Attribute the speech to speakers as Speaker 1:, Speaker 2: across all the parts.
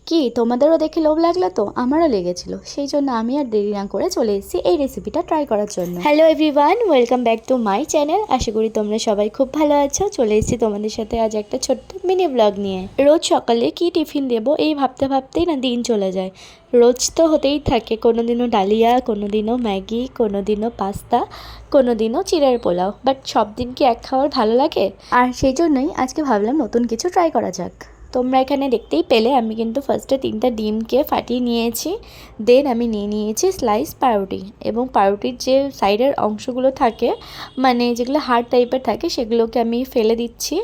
Speaker 1: কি তোমাদেরও দেখে লোভ লাগলো? তো আমারও লেগেছিল, সেই জন্য আমি আর দেরি না করে চলে এসেছি এই রেসিপিটা ট্রাই করার জন্য। Hello everyone, welcome back to my channel. আশা করি তোমরা সবাই খুব ভালো আছো। চলে এসেছি তোমাদের সাথে আজ একটা ছোট্ট মিনি ব্লগ নিয়ে। রোজ সকালে কি টিফিন দেবো এই ভাবতে ভাবতেই না দিন চলে যায়। রোজ তো হতেই থাকে, কোনো দিনও ডালিয়া, কোনো দিনও ম্যাগি, কোনো দিনও পাস্তা, কোনো দিনও চিড়ের পোলাও। বাট সব দিন কি এক খাবার ভালো লাগে? আর সেই জন্যই আজকে ভাবলাম নতুন কিছু ট্রাই করা যাক। তোমরা এখানে দেখতেই পেলে আমি কিন্তু ফার্স্টে 3টা ডিমকে ফাটিয়ে নিয়েছি। দেন আমি নিয়ে নিয়েছি স্লাইস পাউরুটি, এবং পাউরুটির যে সাইডের অংশগুলো থাকে, মানে যেগুলো হার্ড টাইপের থাকে, সেগুলোকে আমি ফেলে দিচ্ছি।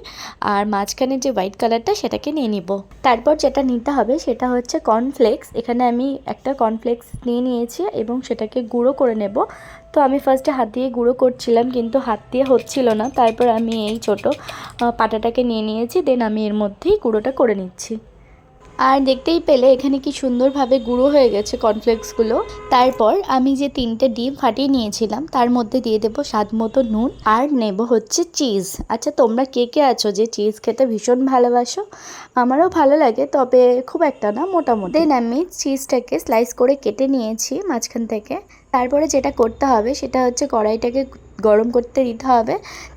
Speaker 1: আর মাঝখানে যে হোয়াইট কালারটা সেটাকে নিয়ে নিব। তারপর যেটা নিতে হবে সেটা হচ্ছে কর্নফ্লেক্স। এখানে আমি একটা কর্নফ্লেক্স নিয়ে নিয়েছি এবং সেটাকে গুঁড়ো করে নেব। তো আমি ফার্স্টে হাত দিয়ে গুঁড়ো করছিলাম, কিন্তু হাত দিয়ে হচ্ছিল না। তারপর আমি এই ছোটো পাটাটাকে নিয়ে নিয়েছি। দেন আমি এর মধ্যেই গুঁড়োটা করে নিচ্ছি। আর দেখতেই পেলে এখানে কি সুন্দরভাবে গুঁড়ো হয়ে গেছে কর্নফ্লেক্সগুলো। তারপর আমি যে 3টে ডিম ফাটিয়ে নিয়েছিলাম তার মধ্যে দিয়ে দেবো স্বাদ মতো নুন, আর নেব হচ্ছে চিজ। আচ্ছা, তোমরা কে কে আছো যে চিজ খেতে ভীষণ ভালোবাসো? আমারও ভালো লাগে, তবে খুব একটা না, মোটামুটি। দেন আমি চিজটাকে স্লাইস করে কেটে নিয়েছি মাঝখান থেকে। তারপরে যেটা করতে হবে সেটা হচ্ছে কড়াইটাকে গরম করতে দিতে হবে।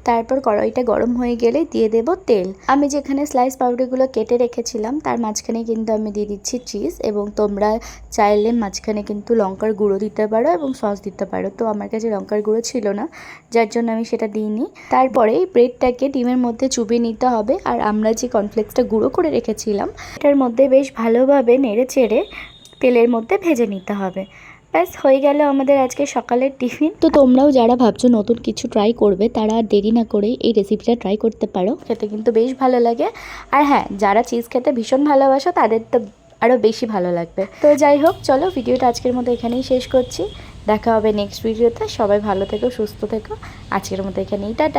Speaker 1: তারপর কড়াইটা গরম হয়ে গেলে দিয়ে দেব তেল। আমি যেখানে স্লাইস পাউরুটিগুলো কেটে রেখেছিলাম তার মাঝখানে কিন্তু আমি দিয়ে দিচ্ছি চিজ, এবং তোমরা চাইলে মাঝখানে কিন্তু লঙ্কার গুঁড়ো দিতে পারো এবং সস দিতে পারো। তো আমার কাছে লঙ্কার গুঁড়ো ছিল না, যার জন্য আমি সেটা দিইনি। তারপরে এই ব্রেডটাকে ডিমের মধ্যে চুবিয়ে নিতে হবে, আর আমরা যে কর্নফ্লেক্সটা গুঁড়ো করে রেখেছিলাম এটার মধ্যে বেশ ভালোভাবে নেড়ে চেড়ে তেলের মধ্যে ভেজে নিতে হবে। ব্যাস হয়ে গেল আমাদের আজকে সকালের টিফিন। তো তোমরাও যারা ভাবছো নতুন কিছু ট্রাই করবে তারা আর দেরি না করে এই রেসিপিটা ট্রাই করতে পারো, খেতে কিন্তু বেশ ভালো লাগে। আর হ্যাঁ, যারা চিজ খেতে ভীষণ ভালোবাসো তাদের তো আরও বেশি ভালো লাগবে। তো যাই হোক, চলো ভিডিওটা আজকের মতো এখানেই শেষ করছি। দেখা হবে নেক্সট ভিডিওতে। সবাই ভালো থেকো, সুস্থ থেকো। আজকের মতো এখানেই টাটা।